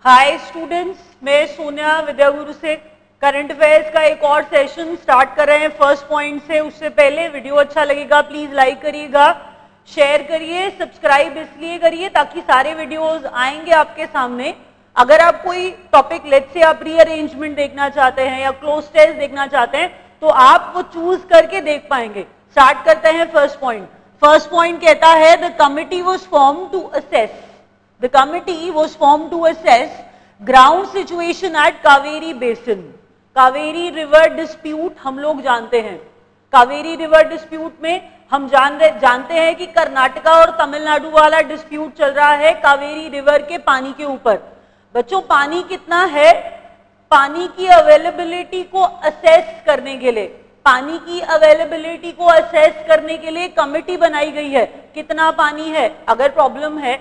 Hi students, मैं सोनिया विद्यागुरु से current affairs का एक और सेशन स्टार्ट कर रहे हैं फर्स्ट पॉइंट से। उससे पहले वीडियो अच्छा लगेगा प्लीज लाइक करिएगा, शेयर करिए, सब्सक्राइब इसलिए करिए ताकि सारे वीडियोस आएंगे आपके सामने। अगर आप कोई टॉपिक लेट से आप रीअरेंजमेंट देखना चाहते हैं या क्लोज टेस्ट देखना चाहते हैं तो आप वो चूज करके देख पाएंगे। स्टार्ट करते हैं फर्स्ट पॉइंट। फर्स्ट पॉइंट कहता है the committee was form to assess The committee was formed to assess ground situation at Kaveri Basin. Kaveri river dispute हम लोग जानते हैं। कावेरी रिवर डिस्प्यूट में हम जानते हैं कि कर्नाटका और तमिलनाडु वाला डिस्प्यूट चल रहा है कावेरी रिवर के पानी के ऊपर। बच्चों पानी कितना है, पानी की अवेलेबिलिटी को असेस करने के लिए, पानी की अवेलेबिलिटी को असेस करने के लिए कमेटी बनाई गई है। कितना पानी है, अगर प्रॉब्लम है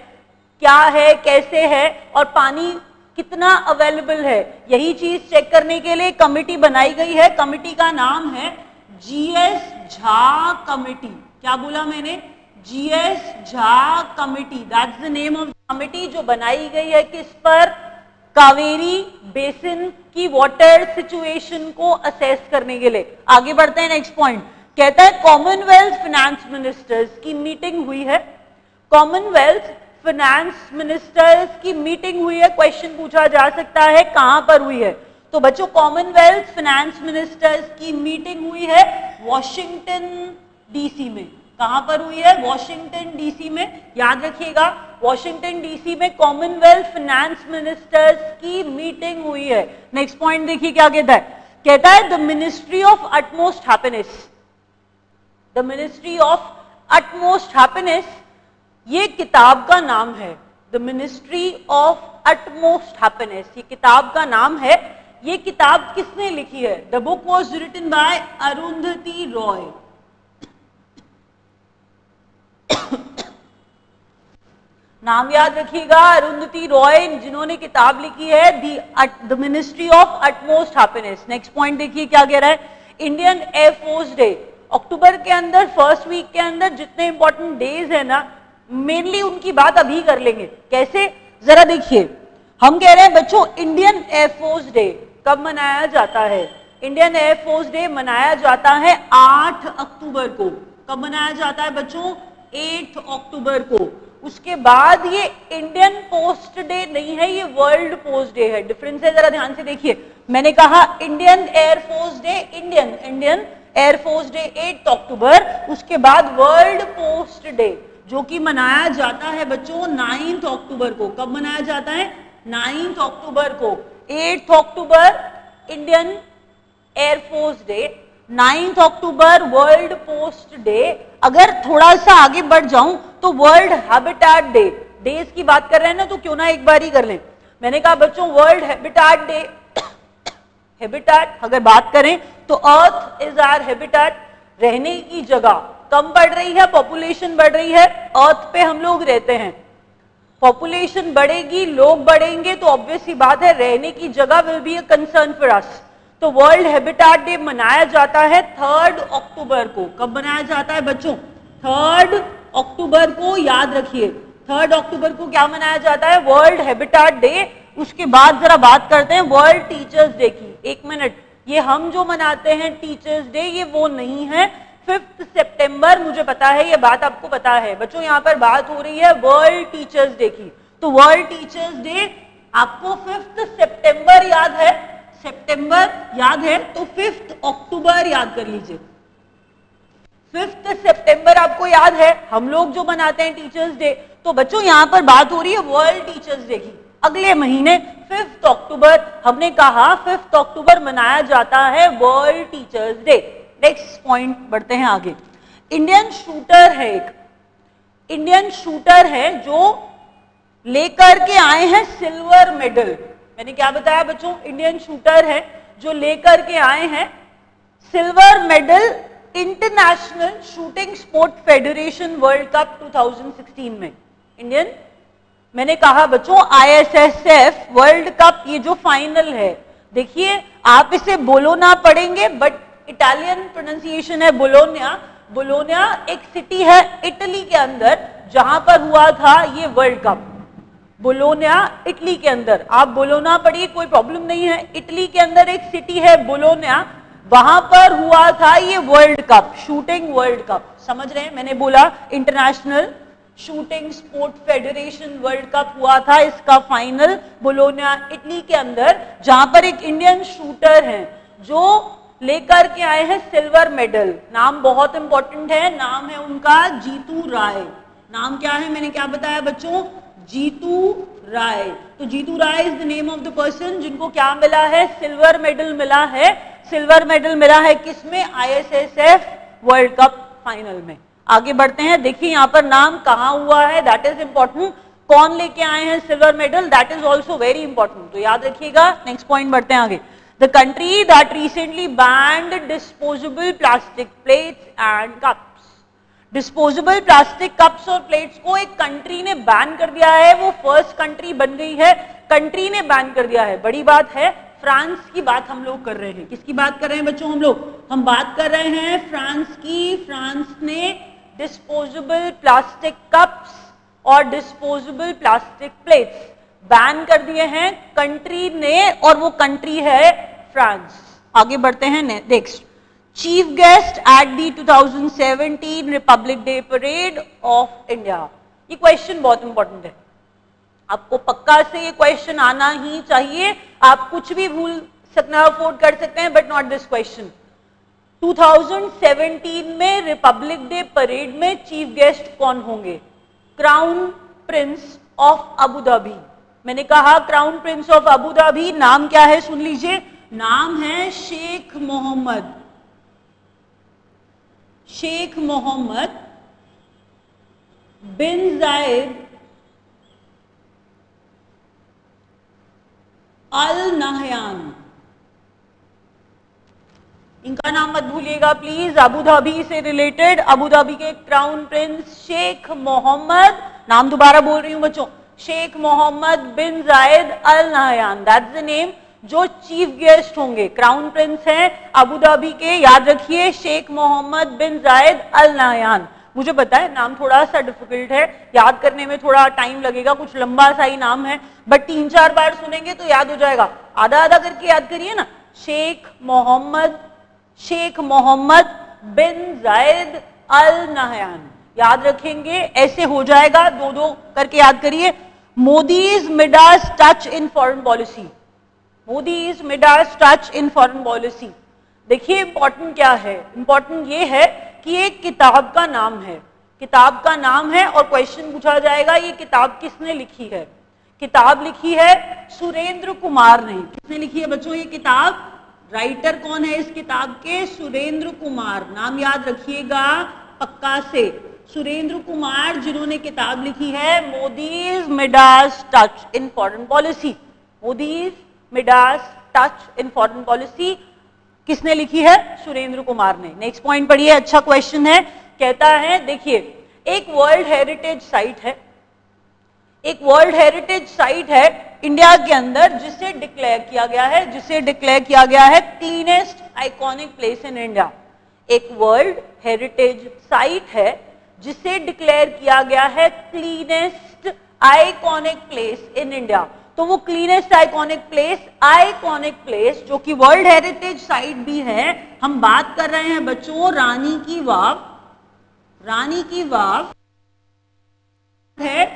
क्या है, कैसे है और पानी कितना अवेलेबल है, यही चीज चेक करने के लिए कमेटी बनाई गई है। कमेटी का नाम है जीएस झा कमेटी। क्या बोला मैंने? GS Jha committee, that's the name of committee जो बनाई गई है किस पर? कावेरी बेसिन की वाटर सिचुएशन को असेस करने के लिए। आगे बढ़ते हैं, नेक्स्ट पॉइंट कहता है कॉमनवेल्थ फाइनेंस मिनिस्टर्स की मीटिंग हुई है। कॉमनवेल्थ फाइनेंस मिनिस्टर्स की मीटिंग हुई है। क्वेश्चन पूछा जा सकता है कहां पर हुई है? तो बच्चों कॉमनवेल्थ फाइनेंस मिनिस्टर्स की मीटिंग हुई है वॉशिंगटन डीसी में। कहां पर हुई है? वॉशिंगटन डीसी में। याद रखिएगा वॉशिंगटन डीसी में कॉमनवेल्थ फाइनेंस मिनिस्टर्स की मीटिंग हुई है। नेक्स्ट पॉइंट देखिए क्या कहता है। कहता है the ministry of utmost happiness, the ministry of utmost happiness ये किताब का नाम है। The ministry of utmost happiness ये किताब का नाम है। ये किताब किसने लिखी है? The book was written by Arundhati Roy. नाम याद रखिएगा, अरुंधति रॉय जिन्होंने किताब लिखी है the ministry of utmost happiness. Next point देखिए क्या कह रहा है। इंडियन एयरफोर्स डे, अक्टूबर के अंदर फर्स्ट वीक के अंदर जितने इंपॉर्टेंट डेज है ना, मेनली उनकी बात अभी कर लेंगे। कैसे, जरा देखिए। हम कह रहे हैं बच्चों इंडियन एयरफोर्स डे कब मनाया जाता है? इंडियन एयरफोर्स डे मनाया जाता है 8 अक्टूबर को। कब मनाया जाता है बच्चों? 8 अक्टूबर को। उसके बाद ये इंडियन पोस्ट डे नहीं है, ये वर्ल्ड पोस्ट डे है। डिफरेंस है, जरा ध्यान से देखिए। मैंने कहा Indian air force day, Indian air force day 8 अक्टूबर, उसके बाद वर्ल्ड पोस्ट डे जो कि मनाया जाता है बच्चों 9 अक्टूबर को। कब मनाया जाता है? 9 अक्टूबर को। 8 अक्टूबर Indian air force day, 9 October world post day. अगर थोड़ा सा आगे बढ़ जाऊं तो वर्ल्ड हैबिटेट डे, डेज की बात कर रहे हैं ना तो क्यों ना एक बार ही कर लें। मैंने कहा बच्चों वर्ल्ड हैबिटेट डे, हैबिटेट अगर बात करें तो अर्थ इज आवर हैबिटेट, रहने की जगह। कम बढ़ रही है, पॉपुलेशन बढ़ रही है, अर्थ पे हम लोग रहते हैं। पॉपुलेशन बढ़ेगी, लोग बढ़ेंगे तो ऑब्वियस सी बात है रहने की जगह will be a concern for us. तो वर्ल्ड हैबिटेट डे मनाया जाता है 3 अक्टूबर को। कब मनाया जाता है बच्चों? 3 अक्टूबर को। याद रखिए 3 अक्टूबर को क्या मनाया जाता है? World habitat day. उसके बाद जरा बात करते हैं वर्ल्ड टीचर्स डे की। एक मिनट, ये हम जो मनाते हैं टीचर्स डे ये वो नहीं है। 5 सितंबर, मुझे पता है ये बात आपको पता है बच्चों, यहाँ पर बात हो रही है वर्ल्ड टीचर्स डे की। तो वर्ल्ड टीचर्स डे आपको 5 सितंबर याद है, सितंबर याद है तो 5 अक्टूबर याद कर लीजिए। 5 सितंबर आपको याद है, हम लोग जो मनाते हैं टीचर्स डे। तो बच्चों यहाँ पर बात हो रही है वर्ल्ड टीचर्स डे की। अगले महीने 5 अक्टूबर, हमने कहा 5 अक्टूबर मनाया जाता है world teachers day. Next point बढ़ते हैं आगे। इंडियन शूटर है एक, इंडियन शूटर है जो लेकर के आए हैं सिल्वर मेडल। मैंने क्या बताया बच्चों? इंडियन शूटर है जो लेकर के आए हैं silver medal international shooting sport federation world cup 2016 में। इंडियन, मैंने कहा बच्चों ISSF वर्ल्ड कप ये जो फाइनल है, देखिए आप इसे बोलोना पढ़ेंगे बट इटालियन प्रोनाउंसिएशन है बोलोनिया। बोलोनिया एक सिटी है इटली के अंदर जहां पर हुआ था ये वर्ल्ड कप। बोलोना इटली के अंदर, आप बोलोना पढ़िए कोई प्रॉब्लम नहीं है, इटली के अंदर एक सिटी है बोलोना, वहां पर हुआ था ये world cup, shooting world cup, समझ रहे हैं, मैंने बोला international shooting sport federation world cup हुआ था, इसका फाइनल बोलोना इटली के अंदर, जहां पर एक इंडियन शूटर है जो लेकर के आए हैं सिल्वर मेडल। नाम बहुत इंपॉर्टेंट है, नाम है उनका जीतू राय। नाम क्या है, मैंने क्या बताया बच्चों, जीतू राय। तो Jitu Rai is the name of the person जिनको क्या मिला है, सिल्वर मेडल मिला है। सिल्वर मेडल मिला है किसमें, ISSF वर्ल्ड कप फाइनल में। आगे बढ़ते हैं, देखिए यहाँ पर नाम कहाँ हुआ है, दैट इज इंपॉर्टेंट। कौन लेके आए हैं silver medal, that is also very important, तो याद रखिएगा। नेक्स्ट पॉइंट बढ़ते हैं आगे। The country that recently banned disposable plastic plates and cups. Disposable plastic cups और plates को एक कंट्री ने बैन कर दिया है, वो फर्स्ट कंट्री बन गई है, कंट्री ने बैन कर दिया है, बड़ी बात है। फ्रांस की बात हम लोग कर रहे हैं, किसकी बात कर रहे हैं बच्चों हम लोग, हम बात कर रहे हैं फ्रांस की। फ्रांस ने डिस्पोजेबल प्लास्टिक कप्स और डिस्पोजेबल प्लास्टिक प्लेट्स बैन कर दिए हैं कंट्री ने, और वो कंट्री है फ्रांस। आगे बढ़ते हैं next. Chief guest at the 2017 Republic day parade of India. ये क्वेश्चन बहुत इंपॉर्टेंट है, आपको पक्का से ये क्वेश्चन आना ही चाहिए। आप कुछ भी भूल सकना अफोर्ड कर सकते हैं, बट नॉट दिस क्वेश्चन। 2017 में रिपब्लिक डे परेड में चीफ गेस्ट कौन होंगे, crown Prince of Abu Dhabi. मैंने कहा crown Prince of Abu Dhabi, नाम क्या है सुन लीजिए, नाम है Sheikh Mohammad, Sheikh Mohammed bin Zayed Al Nahyan. इनका नाम मत भूलिएगा प्लीज, अबू धाबी से रिलेटेड, अबू धाबी के क्राउन प्रिंस शेख मोहम्मद, नाम दोबारा बोल रही हूं बच्चों, Sheikh Mohammed bin Zayed Al Nahyan, that's the name. जो चीफ गेस्ट होंगे, क्राउन प्रिंस हैं अबू धाबी के, याद रखिए Sheikh Mohammed bin Zayed Al Nahyan. मुझे पता है नाम थोड़ा सा डिफिकल्ट है, याद करने में थोड़ा टाइम लगेगा, कुछ लंबा सा ही नाम है, बट 3-4 बार सुनेंगे तो याद हो जाएगा। आधा आधा करके याद करिए ना, Sheikh Mohammed bin Zayed Al Nahyan, याद रखेंगे, ऐसे हो जाएगा, 2-2 करके याद करिए। Modi's Midas touch in foreign policy, Modi's Midas touch in foreign policy. देखिए इंपॉर्टेंट क्या है, इंपॉर्टेंट ये है कि एक किताब का नाम है, किताब का नाम है, और क्वेश्चन पूछा जाएगा ये किताब किसने लिखी है। किताब लिखी है सुरेंद्र कुमार ने। किसने लिखी है बच्चों ये किताब, राइटर कौन है इस किताब के, सुरेंद्र कुमार, नाम याद रखिएगा पक्का से, सुरेंद्र कुमार, जिन्होंने किताब लिखी है Modi's Midas touch in foreign policy. Modi's Midas touch in foreign policy किसने लिखी है, सुरेंद्र कुमार ने। नेक्स्ट पॉइंट पढ़िए, अच्छा क्वेश्चन है, कहता है देखिए एक वर्ल्ड हेरिटेज साइट है, एक वर्ल्ड हेरिटेज साइट है इंडिया के अंदर जिसे डिक्लेयर किया गया है, जिसे डिक्लेयर किया गया है cleanest iconic place in India. एक वर्ल्ड हेरिटेज साइट है जिसे डिक्लेयर किया गया है cleanest iconic place in India. तो वो क्लीनेस्ट आइकॉनिक प्लेस जो कि वर्ल्ड हेरिटेज साइट भी है, हम बात कर रहे हैं बच्चों रानी की वाव। रानी की वाव है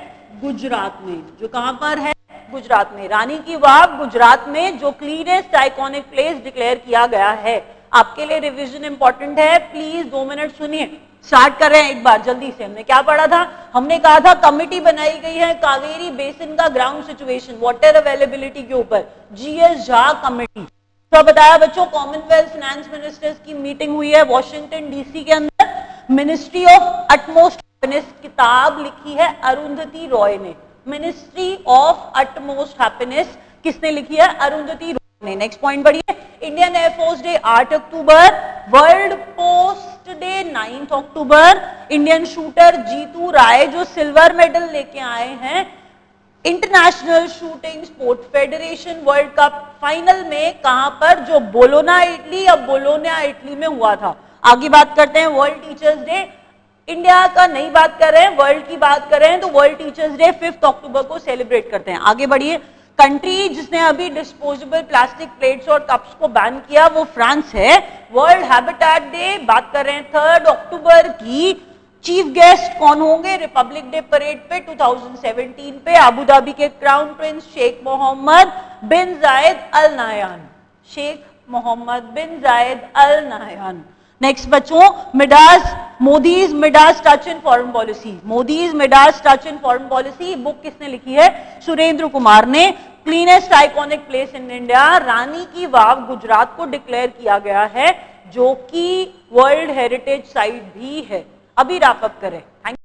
गुजरात में, जो कहां पर है, गुजरात में। रानी की वाव गुजरात में, जो क्लीनेस्ट आइकॉनिक प्लेस डिक्लेयर किया गया है। आपके लिए रिवीजन इंपॉर्टेंट है, प्लीज 2 मिनट सुनिए। स्टार्ट कर रहे हैं एक बार जल्दी से। हमने क्या पढ़ा था, हमने कहा था कमिटी बनाई गई है कावेरी बेसिन का ग्राउंड सिचुएशन वाटर अवेलेबिलिटी के ऊपर, GS झा कमिटी। तो बताया बच्चों कॉमनवेल्थ फाइनेंस मिनिस्टर्स की मीटिंग हुई है वॉशिंगटन DC के अंदर। मिनिस्ट्री ऑफ अटमोस्ट हैप्पीनेस किताब लिखी है अरुंधति रॉय ने। मिनिस्ट्री ऑफ अटमोस्ट हैप्पीनेस किसने लिखी है, अरुंधति रॉय ने। नेक्स्ट पॉइंट बढ़िए, इंडियन एयरफोर्स डे 8 अक्टूबर, वर्ल्ड पोस्ट डे 9 अक्टूबर। इंडियन शूटर जीतू राय जो सिल्वर मेडल लेके आए हैं international shooting sport federation world cup final में, कहां पर, जो बोलोना इटली या बोलोना इटली में हुआ था। आगे बात करते हैं वर्ल्ड टीचर्स डे। इंडिया का नहीं बात कर रहे हैं, वर्ल्ड की बात कर रहे हैं, तो वर्ल्ड टीचर्स डे 5 अक्टूबर को सेलिब्रेट करते हैं। आगे बढ़िए। कंट्री जिसने अभी डिस्पोजेबल प्लास्टिक प्लेट्स और कप्स को बैन किया वो फ्रांस है। वर्ल्ड हैबिटेट डे बात कर रहे हैं 3 अक्टूबर की। चीफ गेस्ट कौन होंगे रिपब्लिक डे परेड पे 2017 पे? अबू धाबी के crown prince Sheikh Mohammed bin Zayed Al Nahyan. Sheikh Mohammed bin Zayed Al Nahyan. Next बच्चों, Midas Modi's Midas touch in foreign policy. Modi's Midas touch in foreign policy book किसने लिखी है? सुरेंद्र कुमार ने। Cleanest iconic place in India, Rani ki Vav Gujarat को declare किया गया है, जो कि वर्ल्ड हेरिटेज साइट भी है। अभी रैप अप करें। थैंक